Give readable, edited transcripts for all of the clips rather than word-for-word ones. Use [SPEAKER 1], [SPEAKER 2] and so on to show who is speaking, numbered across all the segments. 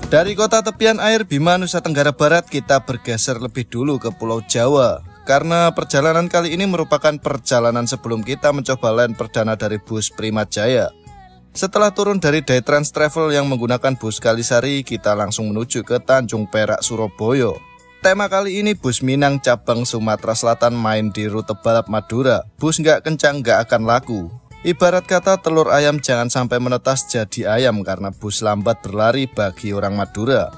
[SPEAKER 1] Dari kota tepian air Bima, Nusa Tenggara Barat, kita bergeser lebih dulu ke Pulau Jawa. Karena perjalanan kali ini merupakan perjalanan sebelum kita mencoba land perdana dari bus Prima Jaya. Setelah turun dari Daytrans Travel yang menggunakan bus Kalisari, kita langsung menuju ke Tanjung Perak, Surabaya. Tema kali ini bus Minang cabang Sumatera Selatan main di rute balap Madura. Bus nggak kencang nggak akan laku. Ibarat kata telur ayam jangan sampai menetas jadi ayam karena bus lambat berlari bagi orang Madura.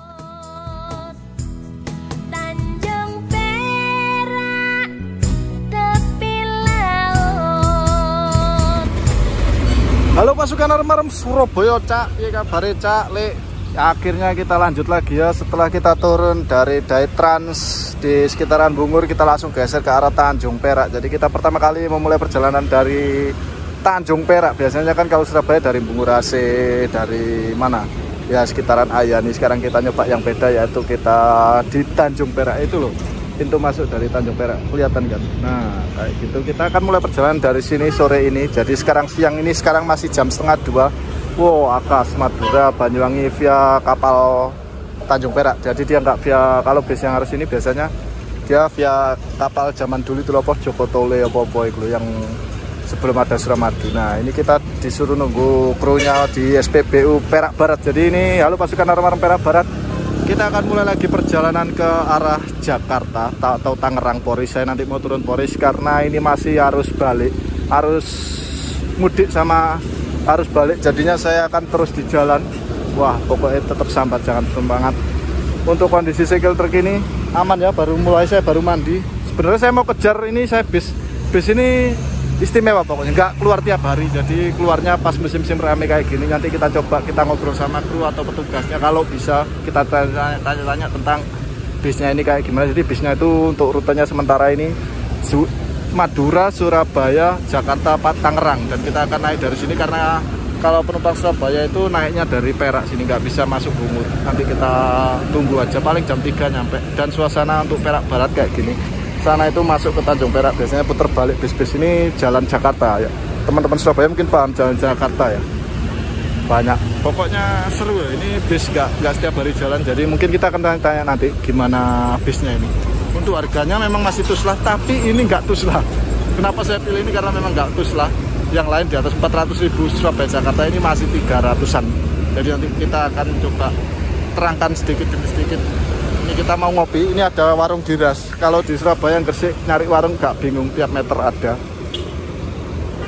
[SPEAKER 2] Tanjung Perak, tepi laut.
[SPEAKER 1] Halo pasukan arem-arem Surabaya, Cak. Iya kabare, Cak, Lek. Akhirnya kita lanjut lagi ya. Setelah kita turun dari Daytrans di sekitaran Bungur, kita langsung geser ke arah Tanjung Perak. Jadi kita pertama kali memulai perjalanan dari Tanjung Perak. Biasanya kan kalau Surabaya dari Bungur AC, dari mana ya sekitaran Ayani. Sekarang kita nyoba yang beda, yaitu kita di Tanjung Perak itu loh, pintu masuk dari Tanjung Perak, kelihatan kan? Nah kayak gitu. Kita akan mulai perjalanan dari sini sore ini. Jadi sekarang siang ini, sekarang masih jam 1:30. Wow, Akas Madura Banyuwangi via kapal Tanjung Perak. Jadi dia nggak via, kalau bis yang harus ini biasanya dia via kapal zaman dulu itu loh, Joko Tole apa-apa itu yang sebelum ada Suramadu. Nah ini kita disuruh nunggu krunya di SPBU Perak Barat. Jadi ini halo pasukan arem-arem Perak Barat, kita akan mulai lagi perjalanan ke arah Jakarta atau Tangerang Poris. Saya nanti mau turun Poris karena ini masih arus balik, arus mudik sama arus balik, jadinya saya akan terus di jalan. Wah pokoknya tetap sambat, jangan semangat. Untuk kondisi sikil terkini aman ya, baru mulai, saya baru mandi. Sebenarnya saya mau kejar ini, saya bis ini istimewa pokoknya, nggak keluar tiap hari, jadi keluarnya pas musim-musim rame kayak gini. Nanti kita coba, kita ngobrol sama kru atau petugasnya, kalau bisa kita tanya-tanya tentang bisnya ini kayak gimana. Jadi bisnya itu untuk rutenya sementara ini Madura, Surabaya, Jakarta, Tangerang, dan kita akan naik dari sini karena kalau penumpang Surabaya itu naiknya dari Perak sini, nggak bisa masuk Bungur. Nanti kita tunggu aja, paling jam 3 nyampe. Dan suasana untuk Perak Barat kayak gini, sana itu masuk ke Tanjung Perak biasanya puter balik bis-bis ini jalan Jakarta ya. Teman-teman Surabaya mungkin paham jalan Jakarta ya, banyak. Pokoknya seru ya, ini bis nggak setiap hari jalan. Jadi mungkin kita akan tanya nanti gimana bisnya ini. Untuk harganya memang masih tuslah, tapi ini nggak tuslah. Kenapa saya pilih ini? Karena memang nggak tuslah. Yang lain di atas 400.000, Surabaya Jakarta ini masih 300-an. Jadi nanti kita akan coba terangkan sedikit demi sedikit. Ini kita mau ngopi, ini ada warung Diras. Kalau di Surabaya yang Gresik nyari warung gak bingung, tiap meter ada.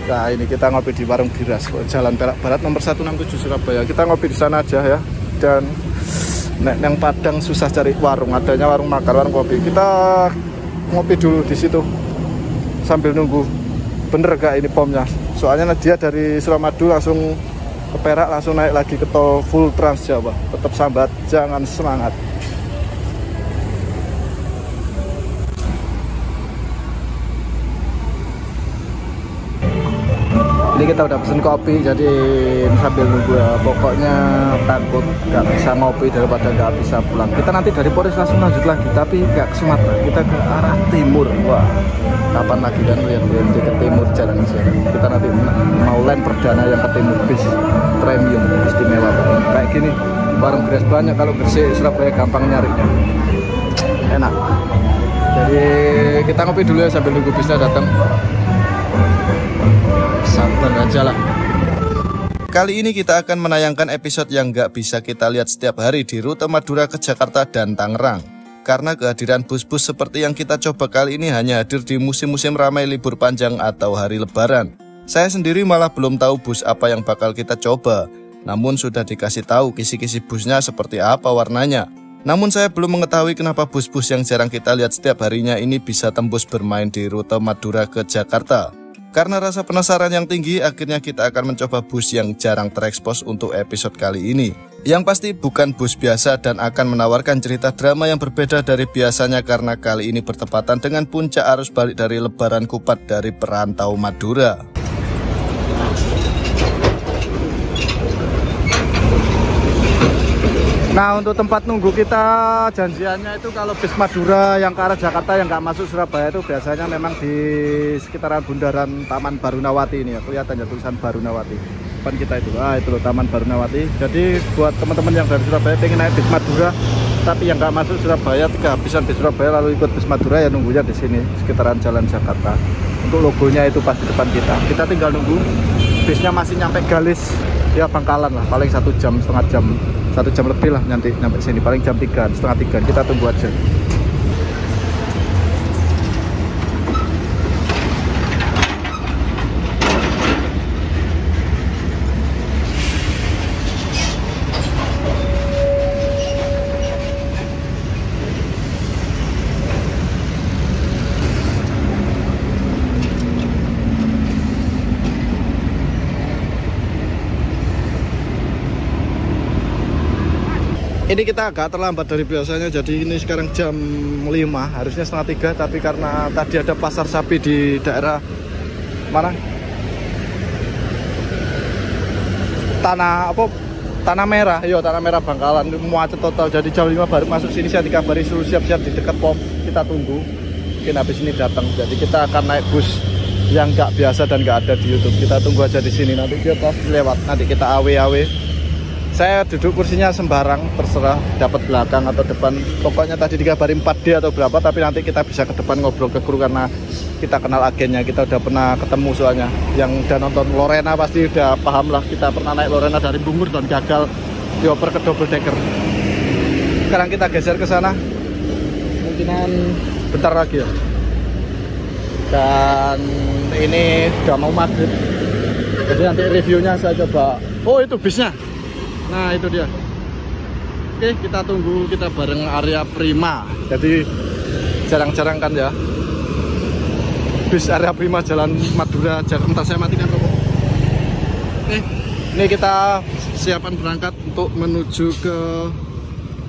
[SPEAKER 1] Nah ini kita ngopi di warung Diras, Jalan Perak Barat nomor 167 Surabaya. Kita ngopi di sana aja ya. Dan yang Padang susah cari warung, adanya warung makan, warung kopi. Kita ngopi dulu di situ sambil nunggu. Bener gak ini pomnya? Soalnya dia dari Suramadu langsung ke Perak, langsung naik lagi ke tol full Trans Jawa. Tetap sambat, jangan semangat. Ini kita udah pesen kopi, jadi sambil nunggu ya. Pokoknya takut nggak bisa ngopi daripada nggak bisa pulang. Kita nanti dari Poris langsung lanjut lagi, tapi nggak ke Sumatera, kita ke arah timur. Wah, kapan lagi kan lihat ke timur jarang sih. Kita nanti mau land perdana yang ke timur, bis premium istimewa. Kayak gini, warung Gres banyak. Kalau Gresik Surabaya gampang nyarinya, enak. Jadi kita ngopi dulu ya sambil nunggu bisnya datang. Sabar aja lah. Kali ini kita akan menayangkan episode yang nggak bisa kita lihat setiap hari di rute Madura ke Jakarta dan Tangerang. Karena kehadiran bus-bus seperti yang kita coba kali ini hanya hadir di musim-musim ramai libur panjang atau hari lebaran. Saya sendiri malah belum tahu bus apa yang bakal kita coba. Namun sudah dikasih tahu kisi-kisi busnya seperti apa warnanya. Namun saya belum mengetahui kenapa bus-bus yang jarang kita lihat setiap harinya ini bisa tembus bermain di rute Madura ke Jakarta. Karena rasa penasaran yang tinggi, akhirnya kita akan mencoba bus yang jarang terekspos untuk episode kali ini. Yang pasti bukan bus biasa dan akan menawarkan cerita drama yang berbeda dari biasanya karena kali ini bertepatan dengan puncak arus balik dari Lebaran Kupat dari perantau Madura. Nah untuk tempat nunggu kita janjiannya itu kalau bis Madura yang ke arah Jakarta yang nggak masuk Surabaya itu biasanya memang di sekitaran bundaran Taman Barunawati ini ya, kelihatan ya tulisan Barunawati. depan kita itu. Itu loh Taman Barunawati. Jadi buat teman-teman yang dari Surabaya pengen naik bis Madura tapi yang nggak masuk Surabaya, kehabisan bis Surabaya lalu ikut bis Madura, ya nunggunya di sini sekitaran Jalan Jakarta. Untuk logonya itu pas di depan kita. Kita tinggal nunggu. Bisnya masih nyampe Galis, ya Bangkalan lah, paling 1 jam, setengah jam, 1 jam lebih lah nanti nyampe sini, paling jam 3, setengah 3. Kita tunggu aja. Ini kita agak terlambat dari biasanya, jadi ini sekarang jam 5, harusnya setengah 3, tapi karena tadi ada pasar sapi di daerah mana? Tanah Merah, yo Tanah Merah Bangkalan, macet total. Jadi jam 5 baru masuk sini, saya dikabari suruh siap-siap di dekat pom. Kita tunggu, mungkin habis ini datang. Jadi kita akan naik bus yang nggak biasa dan nggak ada di YouTube. Kita tunggu aja di sini, nanti dia pas lewat, nanti kita awe-awe. Saya duduk kursinya sembarang, terserah dapat belakang atau depan. Pokoknya tadi dikabari 4D atau berapa, tapi nanti kita bisa ke depan ngobrol ke kru karena kita kenal agennya, kita udah pernah ketemu soalnya. Yang udah nonton Lorena pasti udah paham lah, kita pernah naik Lorena dari Bungur dan gagal dioper ke double decker. Sekarang kita geser ke sana, mungkinan bentar lagi ya. Dan ini udah mau maghrib, jadi nanti reviewnya saya coba. Oh itu bisnya. Nah itu dia. Oke, kita tunggu, kita bareng Arya Prima. Jadi jarang-jarang kan ya bis Arya Prima Jalan Madura, Jakarta. Saya matikan kok. Oke, ini kita siapan berangkat untuk menuju ke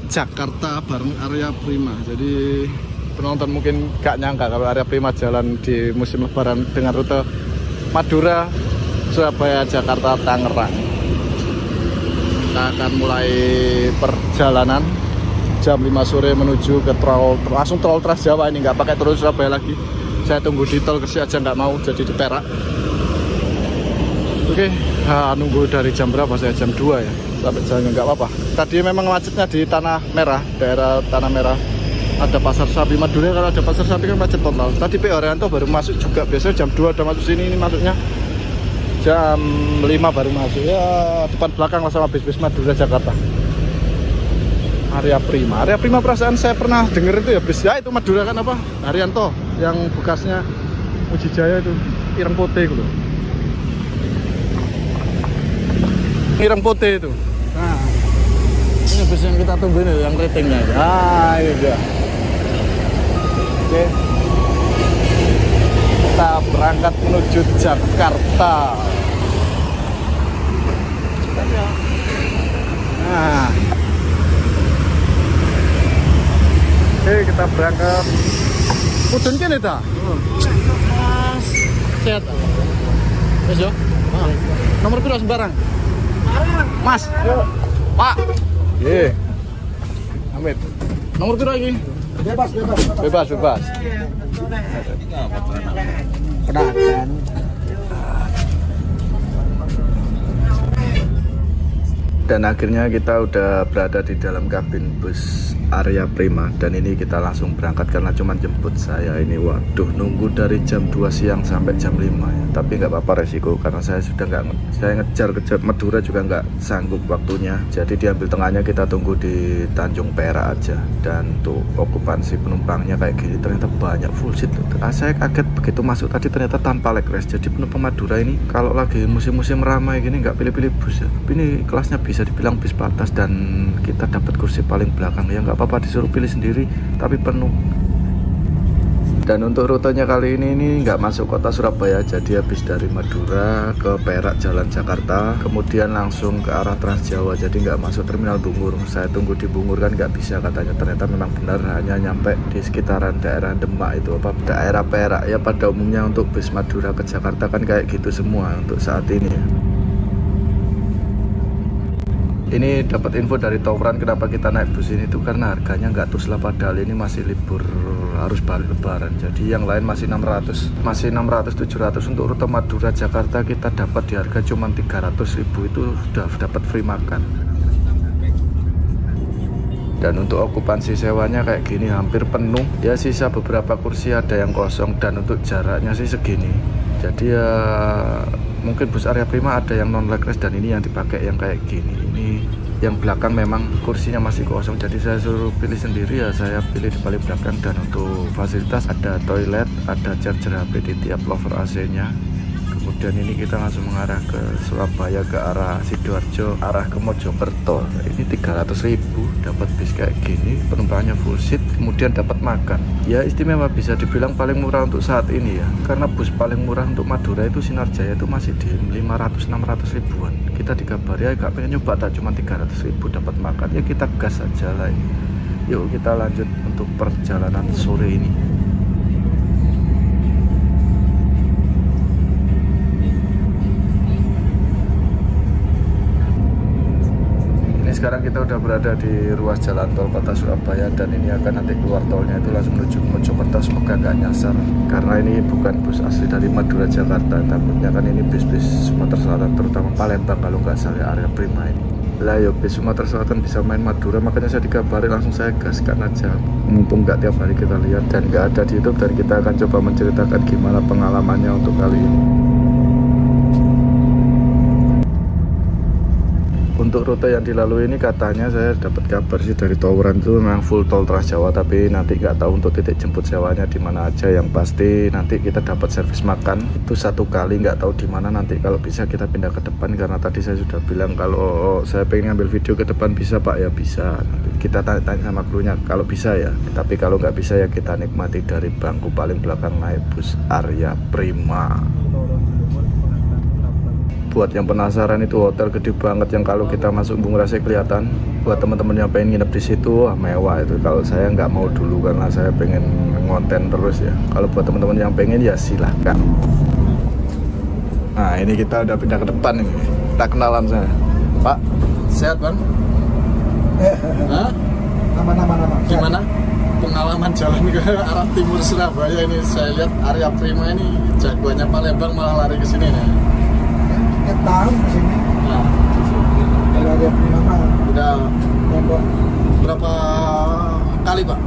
[SPEAKER 1] Jakarta bareng Arya Prima. Jadi penonton mungkin gak nyangka kalau Arya Prima jalan di musim lebaran dengan rute Madura, Surabaya, Jakarta, Tangerang. Kita akan mulai perjalanan jam 5 sore menuju ke langsung tol Trans Jawa ini, nggak pakai turun Surabaya lagi. Saya tunggu di tol Gresik aja nggak mau, jadi di Perak. Oke, nunggu dari jam berapa? Saya jam 2 ya, sampai jalan nggak apa-apa. Tadi memang macetnya di Tanah Merah, daerah Tanah Merah. Ada pasar sapi Madura, kalau ada pasar sapi kan macet total. Tadi P. Orianto baru masuk juga, biasanya jam 2 udah masuk sini, ini masuknya jam 5 baru masuk, ya depan belakang lah sama bis-bis Madura Jakarta. Arya Prima perasaan saya pernah denger itu ya bis, ya itu Madura kan apa? Haryanto, yang bekasnya Muji Jaya itu, Ireng Pote itu loh. Ireng Pote itu. Nah, ini bis yang kita tunggu ini, yang ratingnya. Ini dia. Oke. Kita berangkat menuju Jakarta. Nah, oke kita berangkat. Mudun kene ta? Mas, sehat. Wes yo. Nomor piro sembarang? Mas. Pak. Nggih. Amit. Nomor piro iki? Bebas. Penakan. Dan akhirnya kita udah berada di dalam kabin bus Arya Prima, dan ini kita langsung berangkat karena cuma jemput saya ini. Waduh, nunggu dari jam 2 siang sampai jam 5 ya. Tapi nggak apa-apa, resiko karena saya sudah saya ngejar ke Madura juga nggak sanggup waktunya. Jadi diambil tengahnya, kita tunggu di Tanjung Perak aja. Dan untuk okupansi penumpangnya kayak gini ternyata banyak, full seat loh. Saya kaget begitu masuk tadi ternyata tanpa leg rest. Jadi penumpang Madura ini kalau lagi musim-musim ramai gini nggak pilih-pilih bus ya. Tapi ini kelasnya bisa dibilang bis patas dan kita dapat kursi paling belakang ya, nggak apa-apa disuruh pilih sendiri tapi penuh. Dan untuk rutenya kali ini nggak masuk kota Surabaya, jadi habis dari Madura ke Perak Jalan Jakarta, kemudian langsung ke arah Trans Jawa, jadi nggak masuk terminal Bungur. Saya tunggu di Bungur kan nggak bisa katanya, ternyata memang benar hanya nyampe di sekitaran daerah Demak itu apa daerah Perak ya. Pada umumnya untuk bis Madura ke Jakarta kan kayak gitu semua untuk saat ini ya. Ini dapat info dari Tauran kenapa kita naik bus ini tuh karena harganya nggak tuslah, padahal ini masih libur harus balik lebaran. Jadi yang lain masih 600, 700. Untuk rute Madura Jakarta kita dapat di harga cuma 300.000, itu sudah dapat free makan. Dan untuk okupansi sewanya kayak gini hampir penuh ya, sisa beberapa kursi ada yang kosong, dan untuk jaraknya sih segini. Jadi ya mungkin bus Arya Prima ada yang non leg race, dan ini yang dipakai yang kayak gini. Ini yang belakang memang kursinya masih kosong, jadi saya suruh pilih sendiri ya, saya pilih di paling belakang. Dan untuk fasilitas ada toilet, ada charger HP di tiap lover AC-nya. Kemudian ini kita langsung mengarah ke Surabaya, ke arah Sidoarjo, arah ke Mojokerto. Ini 300.000 dapat bis kayak gini, penumpangnya full seat, kemudian dapat makan. Ya istimewa, bisa dibilang paling murah untuk saat ini ya, karena bus paling murah untuk Madura itu Sinarjaya itu masih di 500-600 ribuan. Kita dikabari agak pengen nyoba, tak cuma 300.000 dapat makan, ya kita gas aja lah ini. Yuk kita lanjut untuk perjalanan sore ini. Sekarang kita udah berada di ruas jalan tol kota Surabaya, dan ini akan nanti keluar tolnya itu langsung menuju ke Mojokerto. Semoga nggak nyasar, karena ini bukan bus asli dari Madura Jakarta. Takutnya kan ini bis-bis Sumatera Selatan, terutama Palembang kalau nggak salah, Arya Prima ini. Lah yo, bis Sumatera Selatan bisa main Madura, makanya saya dikabari langsung saya gaskan aja. Mumpung nggak tiap hari kita lihat dan nggak ada di YouTube, dan kita akan coba menceritakan gimana pengalamannya untuk kali ini. Untuk rute yang dilalui ini katanya saya dapat kabar sih dari Tawuran itu memang full tol Trans Jawa, tapi nanti nggak tahu untuk titik jemput sewanya di mana aja. Yang pasti nanti kita dapat servis makan itu 1 kali, nggak tahu di mana. Nanti kalau bisa kita pindah ke depan, karena tadi saya sudah bilang kalau saya pengen ngambil video ke depan bisa Pak, ya bisa. Nanti kita tanya sama krunya kalau bisa ya, tapi kalau nggak bisa ya kita nikmati dari bangku paling belakang naik bus Arya Prima. Buat yang penasaran, itu hotel gede banget yang kalau kita masuk Bung Rase kelihatan. Buat teman-teman yang pengen nginep di situ, mewah itu. Kalau saya nggak mau dulu karena saya pengen ngonten terus ya. Kalau buat teman-teman yang pengen ya silahkan. Nah ini kita udah pindah ke depan ini. Kita kenalan saya. Pak, sehat Bang? Hah? Nama. Gimana pengalaman jalan ke arah timur Surabaya ini? Saya lihat Arya Prima ini jagoannya Palembang malah lari ke sini nih.
[SPEAKER 3] Tiap tahun kesini.
[SPEAKER 1] Nah,
[SPEAKER 3] Kalau ada Prima
[SPEAKER 1] udah
[SPEAKER 3] pondok
[SPEAKER 1] berapa kali Pak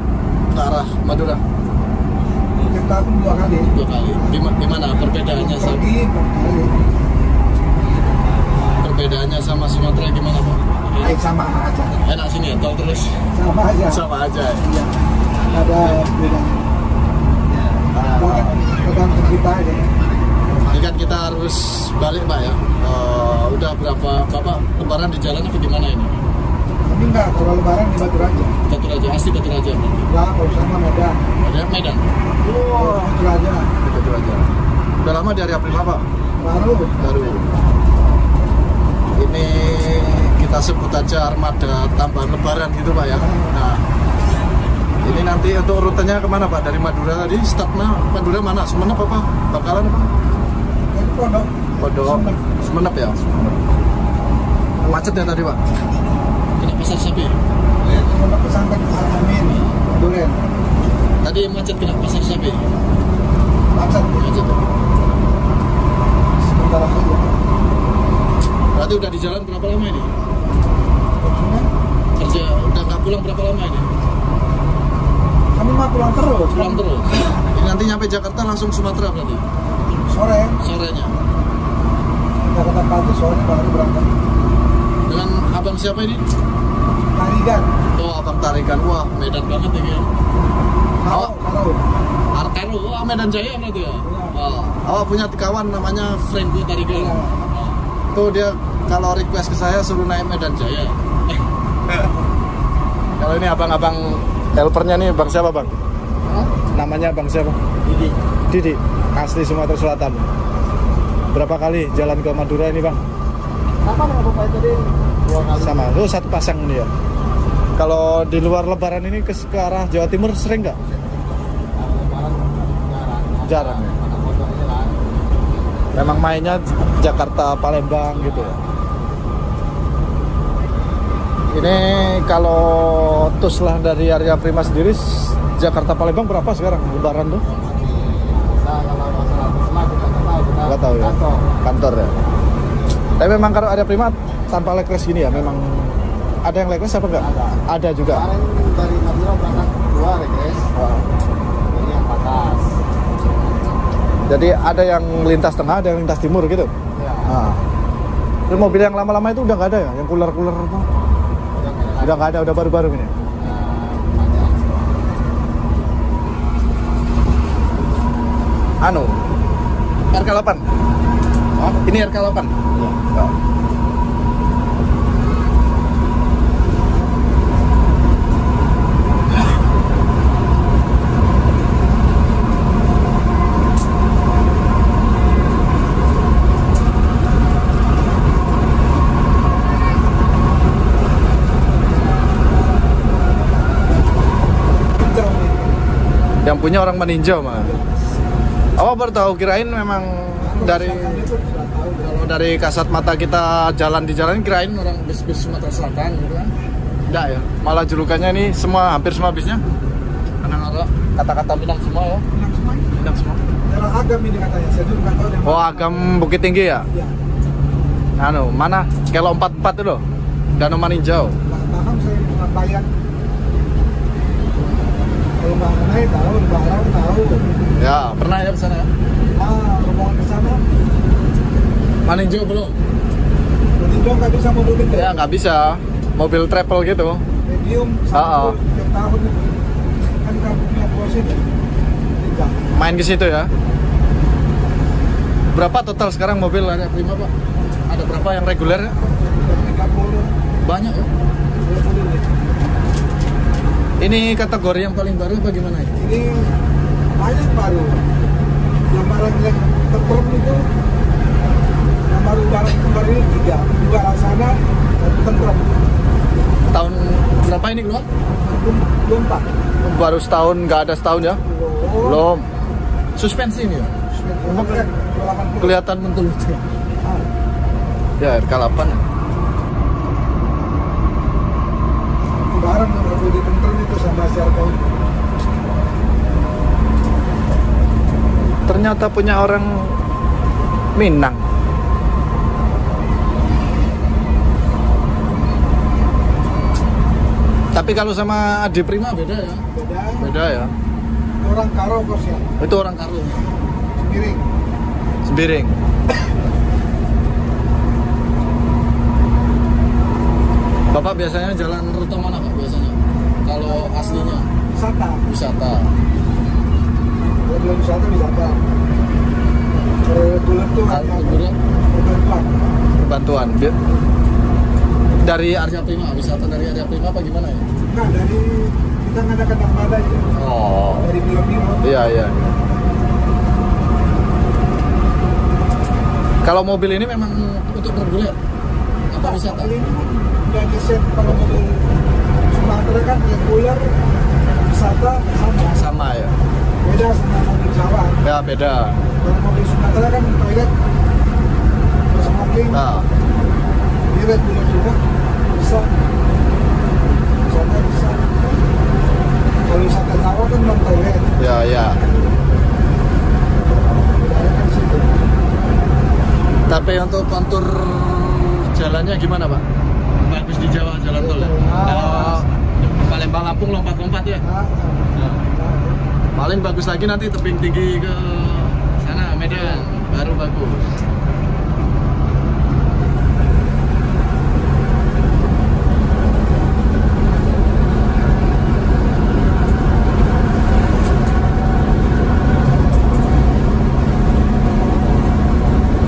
[SPEAKER 1] ke arah Madura?
[SPEAKER 3] tiap tahun 2 kali.
[SPEAKER 1] 2 kali. Gimana perbedaannya sama
[SPEAKER 3] Kali.
[SPEAKER 1] perbedaannya sama Sumatera gimana Pak?
[SPEAKER 3] Baik, sama aja.
[SPEAKER 1] Enak sini ya, tol terus.
[SPEAKER 3] Sama aja.
[SPEAKER 1] Sama aja.
[SPEAKER 3] Iya. Ada bedanya. Tergantung kita aja.
[SPEAKER 1] Ini kan kita harus balik Pak ya. Udah berapa Bapak lebaran di jalan apa gimana ini?
[SPEAKER 3] Tapi enggak, kalau lebaran di Batu Raja.
[SPEAKER 1] Batu Raja, asli Batu Raja berarti.
[SPEAKER 3] Enggak, kalau sama Medan.
[SPEAKER 1] Medan.
[SPEAKER 3] Oh, Batu Raja.
[SPEAKER 1] Batu Raja. Udah lama di Arya Prima Pak? Baru. Ini kita sebut aja armada tambahan lebaran gitu Pak ya. Nah, ini nanti untuk rutenya kemana Pak? Dari Madura tadi, startnya Madura mana? Sumenep apa? Bakalan apa? Pondok. Sumenep ya? Macet ya tadi Pak? Kena pasar sapi?
[SPEAKER 3] Pondok pesantren Al-Amin, Duren.
[SPEAKER 1] Tadi macet kena pasar sapi?
[SPEAKER 3] Macet.
[SPEAKER 1] Macet ya?
[SPEAKER 3] Sebentar aja.
[SPEAKER 1] Berarti udah di jalan berapa lama ini?
[SPEAKER 3] Maksudnya,
[SPEAKER 1] Kerja udah nggak pulang berapa lama ini?
[SPEAKER 3] kami mah pulang terus.
[SPEAKER 1] Pulang terus? Ini nanti nyampe Jakarta langsung Sumatera berarti?
[SPEAKER 3] Sore.
[SPEAKER 1] Sorenya?
[SPEAKER 3] Jakarta pagi, sore baru berangkat.
[SPEAKER 1] Dengan abang siapa ini?
[SPEAKER 3] Tarigan.
[SPEAKER 1] Oh, abang Tarigan. Wah, Medan banget ini ya.
[SPEAKER 3] Kalau.
[SPEAKER 1] Artero, Medan Jaya berarti ya? Oh, punya kawan namanya Franco Tarigan.
[SPEAKER 3] Ya.
[SPEAKER 1] Tuh dia kalau request ke saya suruh naik Medan Jaya. Kalau ini abang-abang helpernya nih, bang siapa bang? Namanya bang siapa? Didi. Asli Sumatera Selatan. Berapa kali jalan ke Madura ini bang?
[SPEAKER 3] Sama dengan Bapak tadi 2 kali.
[SPEAKER 1] Sama, lu satu pasang ini ya. Kalau di luar Lebaran ini ke arah Jawa Timur sering nggak? Jarang ya. Memang mainnya Jakarta, Palembang gitu ya. Ini kalau tuslah dari Arya Prima sendiri Jakarta Palembang berapa sekarang lebaran tuh?
[SPEAKER 3] Nah, kalau masalah Prisma kita nggak tahu. Kita
[SPEAKER 1] Nggak tahu ya. Kantor ya. Tapi memang kalau ada Prima tanpa legless gini ya, memang ada yang legless apa enggak? Ada juga.
[SPEAKER 3] Kemarin dari Madura berangkat 2 guys. Ini yang patas.
[SPEAKER 1] Jadi ada yang lintas tengah, ada yang lintas timur gitu.
[SPEAKER 3] Ya.
[SPEAKER 1] Nah. Terus mobil yang lama-lama itu udah nggak ada ya? Yang cooler-cooler itu? Udah nggak ada, udah baru-baru ini. Anu, RK8. Oh, ini RK8. Ya. Oh. Yang punya orang meninjau mah. Apa baru tahu, kirain memang dari kalau dari kasat mata kita jalan di jalan kirain orang bis-bis Sumatera Selatan gitu kan. Enggak ya. Malah julukannya ini semua hampir semua bisnya Minang ada kata-kata Minang semua ya.
[SPEAKER 3] Minang semua.
[SPEAKER 1] Minang semua.
[SPEAKER 3] Daerah Agam ini katanya. Saya juga nggak tahu deh.
[SPEAKER 1] Oh, Agam Bukit Tinggi ya?
[SPEAKER 3] Iya.
[SPEAKER 1] Anu, mana? Kelo 44 itu loh. Danau Maninjau.
[SPEAKER 3] Paham saya dengan bayan. Kalau Mbak Anai tahu, Mbak Arang tahu.
[SPEAKER 1] Ya, pernah ya ke sana ya?
[SPEAKER 3] Rombongan ke sana.
[SPEAKER 1] Maninjau belum?
[SPEAKER 3] Meninjau nggak bisa mobil gede.
[SPEAKER 1] Ya, nggak bisa. Mobil travel gitu.
[SPEAKER 3] Medium, satu tiap tahun itu. Kan kampungnya bos itu. Tidak.
[SPEAKER 1] Main ke situ ya. Berapa total sekarang mobil Area Prima, Pak? Ada berapa yang reguler ya?
[SPEAKER 3] 30.
[SPEAKER 1] Banyak ya.
[SPEAKER 3] 20 nih.
[SPEAKER 1] Ini kategori yang paling baru bagaimana ya?
[SPEAKER 3] Ini banyak baru. Yang barang yang terperm itu yang baru barang kemarin ini 3. 2 Laksana, 1 Tentrem.
[SPEAKER 1] Tahun berapa ini keluar?
[SPEAKER 3] 24.
[SPEAKER 1] Baru setahun, nggak ada setahun ya? Belum. Suspensi ini ya? Kelihatan mentul itu. Ya, RK8.
[SPEAKER 3] Barang yang baru di Tentrem itu sama siapa ini.
[SPEAKER 1] Ternyata punya orang Minang. Tapi kalau sama Adi Prima beda ya?
[SPEAKER 3] Beda.
[SPEAKER 1] Beda ya?
[SPEAKER 3] Orang Karo kosnya.
[SPEAKER 1] Itu orang Karo.
[SPEAKER 3] Miring.
[SPEAKER 1] Sembiring. Bapak biasanya jalan rute mana Pak biasanya? Kalau aslinya?
[SPEAKER 3] Wisata.
[SPEAKER 1] Wisata.
[SPEAKER 3] Kalau belum wisata. Kalau reguler tuh hanya
[SPEAKER 1] Reguler?
[SPEAKER 3] perbantuan.
[SPEAKER 1] Perbantuan. Dari Arya Prima, wisata dari Arya Prima apa gimana ya?
[SPEAKER 3] Nah, dari kita ngadakan Armada ya.
[SPEAKER 1] Oh.
[SPEAKER 3] Dari Biro-Biro.
[SPEAKER 1] Iya, iya. Kalau mobil ini memang untuk reguler atau wisata?
[SPEAKER 3] Mobil ini kan udah desain kalau mobil Sumatera kan reguler, wisata sama.
[SPEAKER 1] Sama ya?
[SPEAKER 3] Beda sama mobil Jawa.
[SPEAKER 1] Ya, beda.
[SPEAKER 3] Kalau mobil Sumatera kan toilet, smoking,
[SPEAKER 1] Nah,
[SPEAKER 3] di reguler juga bisa. Wisata bisa. Kalau wisata Jawa kan non toilet.
[SPEAKER 1] ya, ya.
[SPEAKER 3] Bedanya kan situ.
[SPEAKER 1] Tapi untuk kontur jalannya gimana Pak? Bagus di Jawa jalan tol ya? Kalau Palembang Lampung lompat-lompat ya? Nah, paling bagus lagi nanti tebing tinggi ke sana Medan, baru bagus.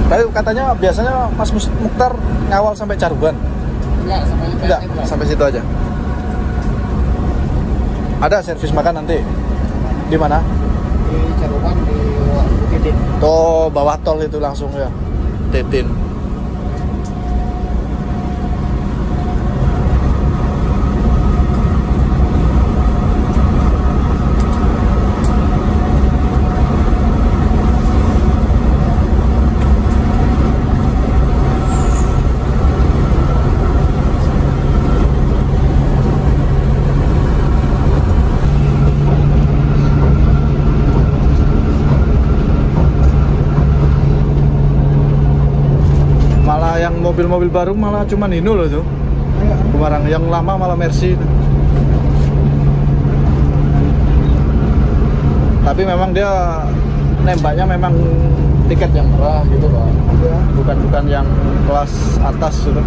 [SPEAKER 1] Tapi katanya biasanya Mas Mukhtar ngawal sampai Caruban. Enggak, sampai situ aja. Ada servis makan nanti. Di mana?
[SPEAKER 3] Di Caruban di Titin.
[SPEAKER 1] Tuh bawah tol itu langsung ya. Titin. mobil-mobil baru malah cuman Hino loh tuh.
[SPEAKER 3] Iya.
[SPEAKER 1] Barang yang lama malah Mercy. Tapi memang dia nembaknya memang tiket yang murah gitu Pak.
[SPEAKER 3] Iya.
[SPEAKER 1] Bukan yang kelas atas gitu.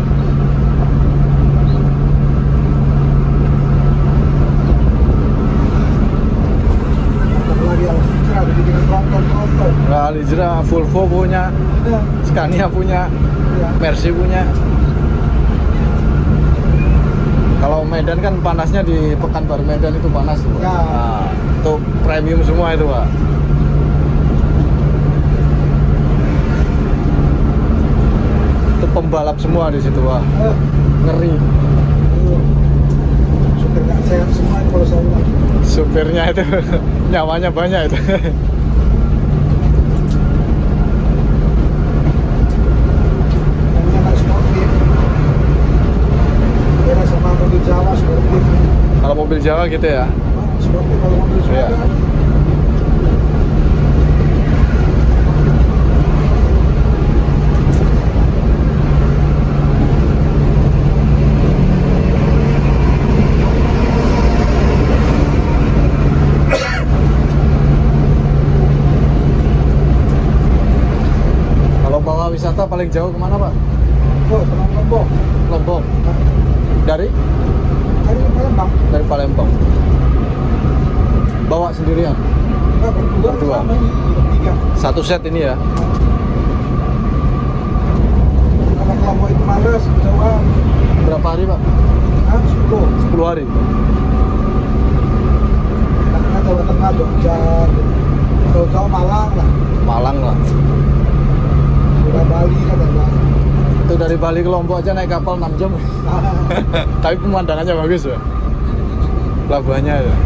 [SPEAKER 3] Apalagi yang cerah dibikin tronton.
[SPEAKER 1] Nah, Lijra Volvo punya,
[SPEAKER 3] Iya.
[SPEAKER 1] Scania punya,
[SPEAKER 3] Iya.
[SPEAKER 1] Mercy punya. Kalau Medan kan panasnya di Pekanbaru Medan itu panas tuh, Pak.
[SPEAKER 3] Ya.
[SPEAKER 1] Nah, itu premium semua itu Pak. Itu pembalap semua di situ Pak. Ngeri.
[SPEAKER 3] Supir nggak sehat semua ini kalau saya bilang.
[SPEAKER 1] Supirnya itu nyawanya banyak itu.
[SPEAKER 3] Yang anak sportif. Beda sama mobil Jawa sportif.
[SPEAKER 1] Kalau mobil Jawa gitu ya.
[SPEAKER 3] Sportif kalau mobil
[SPEAKER 1] Iya.
[SPEAKER 3] Jawa.
[SPEAKER 1] Kalau bawa wisata paling jauh kemana Pak?
[SPEAKER 3] Oh, tenang Lombok.
[SPEAKER 1] Lombok. Dari
[SPEAKER 3] Palembang.
[SPEAKER 1] dari Palembang. Bawa sendirian.
[SPEAKER 3] Enggak, berdua.
[SPEAKER 1] Berdua.
[SPEAKER 3] Sama ini, bertiga.
[SPEAKER 1] Satu set ini ya.
[SPEAKER 3] Karena ke Lombok itu males, Jawa.
[SPEAKER 1] Berapa hari Pak?
[SPEAKER 3] 10.
[SPEAKER 1] 10 hari.
[SPEAKER 3] Karena Jawa Tengah, Jogja. Kalau Jawa Malang lah.
[SPEAKER 1] Malang lah.
[SPEAKER 3] Udah Bali kan ada.
[SPEAKER 1] Itu dari Bali ke Lombok aja naik kapal 6 jam. Tapi pemandangannya bagus ya. Pelabuhannya ya.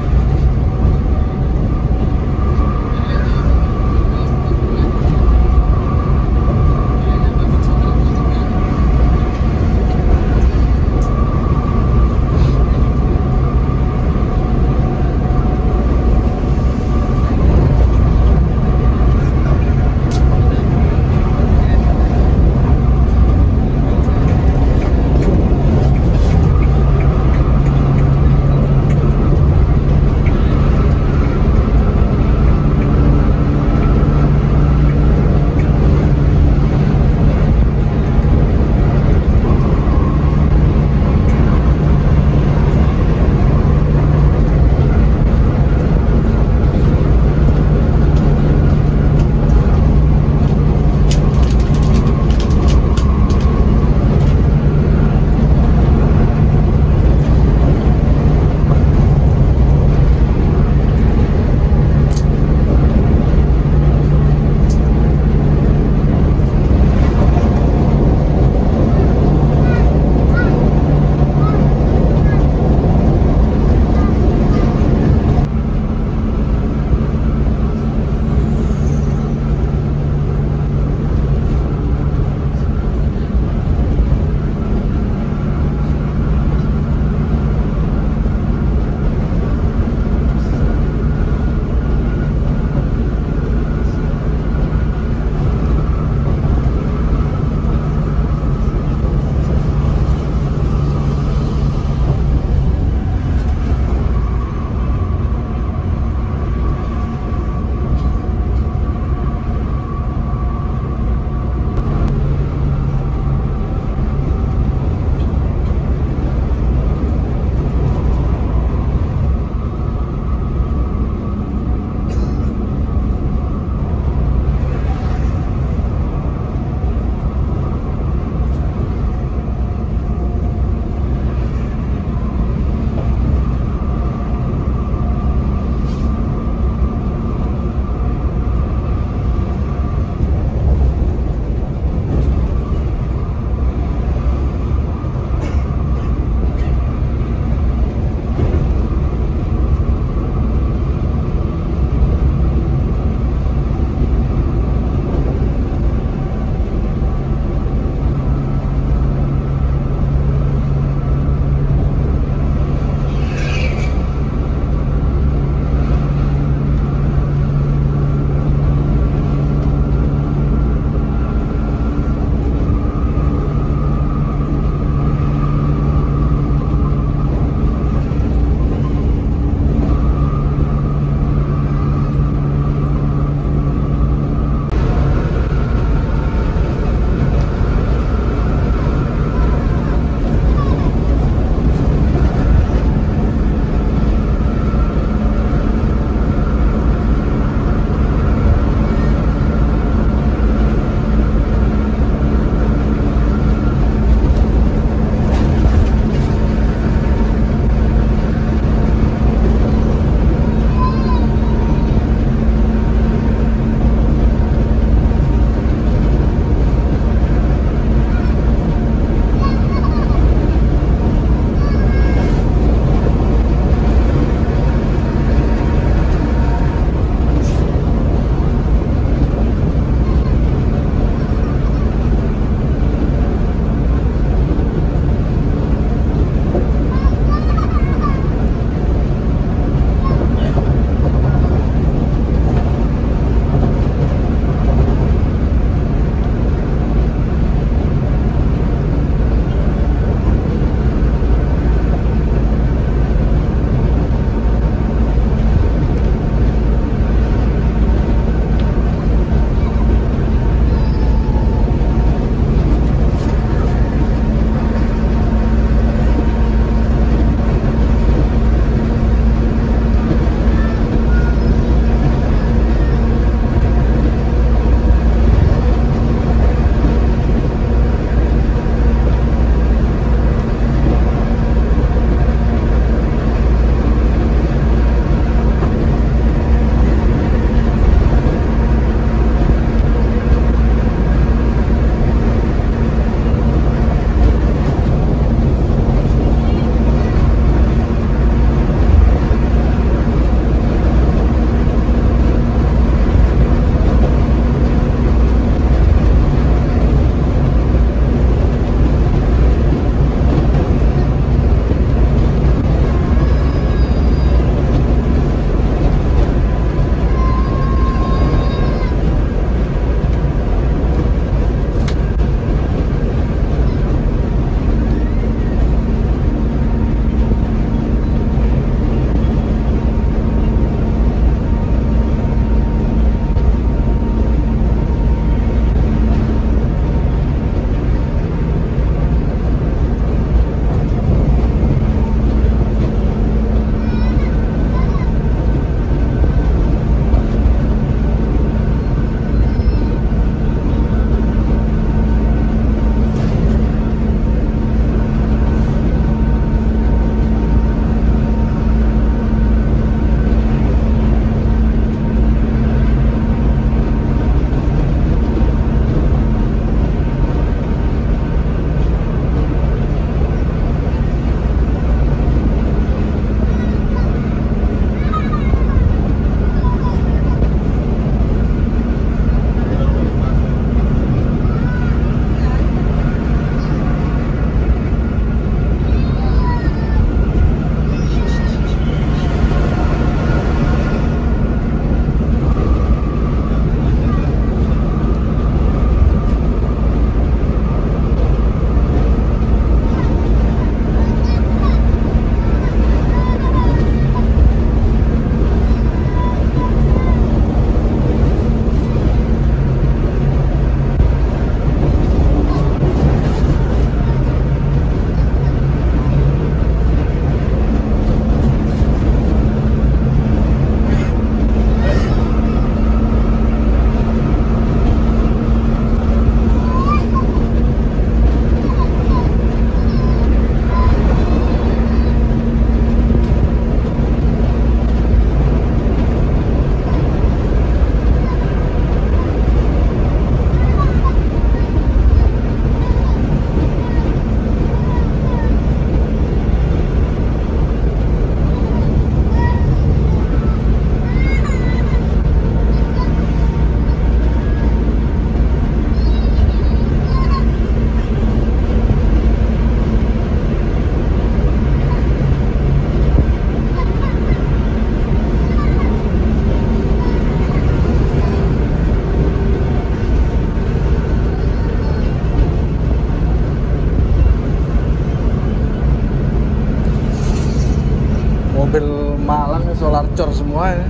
[SPEAKER 1] Malang solar cor semua ya.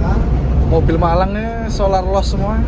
[SPEAKER 3] Hah?
[SPEAKER 1] Mobil Malangnya solar los semua.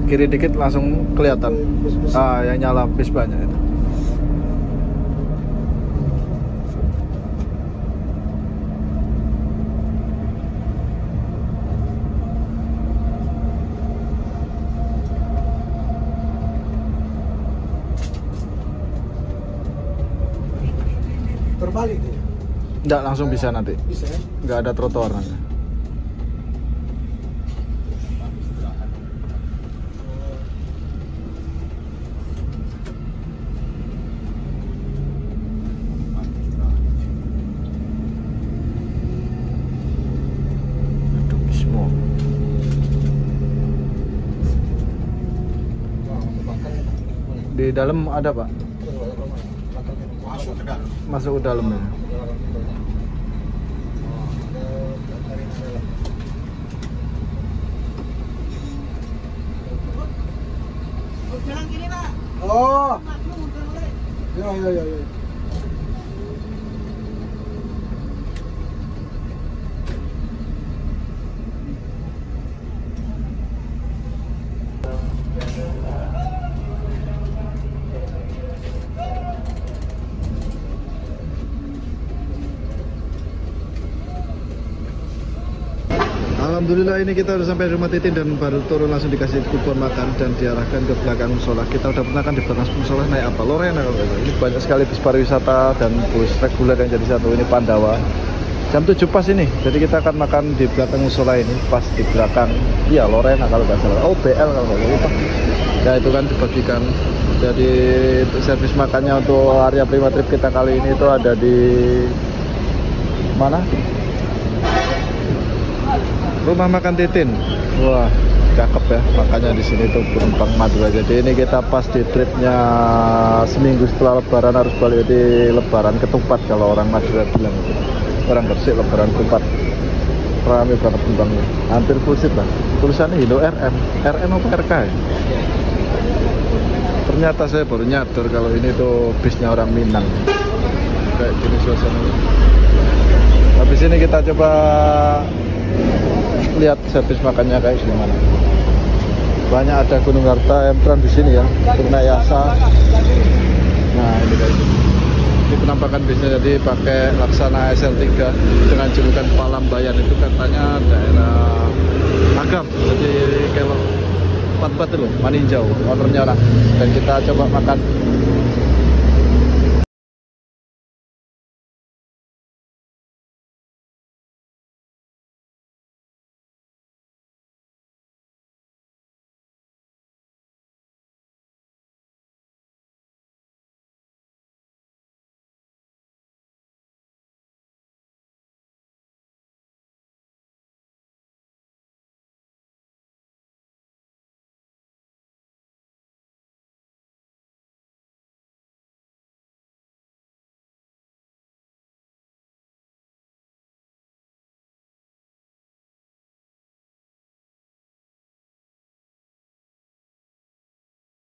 [SPEAKER 1] kiri dikit langsung kelihatan. Yang nyala bis banyak itu.
[SPEAKER 3] Terbalik dia.
[SPEAKER 1] Enggak, langsung bisa nanti.
[SPEAKER 3] Bisa ya?
[SPEAKER 1] Enggak ada trotoar nanti. Aduh, semua. Di dalam ada, Pak? Masuk ke dalam ya.
[SPEAKER 3] Jalan kiri, Pak. Oh. Ya.
[SPEAKER 1] Alhamdulillah ini kita udah sampai rumah Titin dan baru turun langsung dikasih kupon makan dan diarahkan ke belakang musola. Kita udah pernah kan di belakang musola naik apa? Lorena kalau nggak salah. Ini banyak sekali bis pariwisata dan bus reguler yang jadi satu. Ini Pandawa. Jam 7 pas ini. Jadi kita akan makan di belakang musola ini, pas di belakang. Iya, Lorena kalau nggak salah. Oh, BL kalau nggak salah. Ya itu kan dibagikan. Jadi servis makannya untuk area Prima Trip kita kali ini itu ada di mana? Rumah makan Titin. Wah, cakep ya. Makanya di sini tuh penumpang Madura. Jadi ini kita pas di tripnya seminggu setelah Lebaran, harus balik di Lebaran ketupat kalau orang Madura bilang itu. Orang Gresik Lebaran ketupat. Ramai banget penumpangnya. Hampir full seat lah. Tulisannya Indo RM. RM apa RK ya? Ternyata saya baru nyadar kalau ini tuh bisnya orang Minang. Kayak gini suasananya. Habis ini kita coba lihat servis makannya kayak gimana. Banyak ada Gunung Harta, Emtran di sini ya, Turnayasa. Nah ini guys, ini penampakan bisnya. Jadi pakai Laksana SL3 dengan julukan Palambayan, itu katanya daerah Agam. Jadi kalau 44 itu loh, Maninjau, ownernya orang. Dan kita coba makan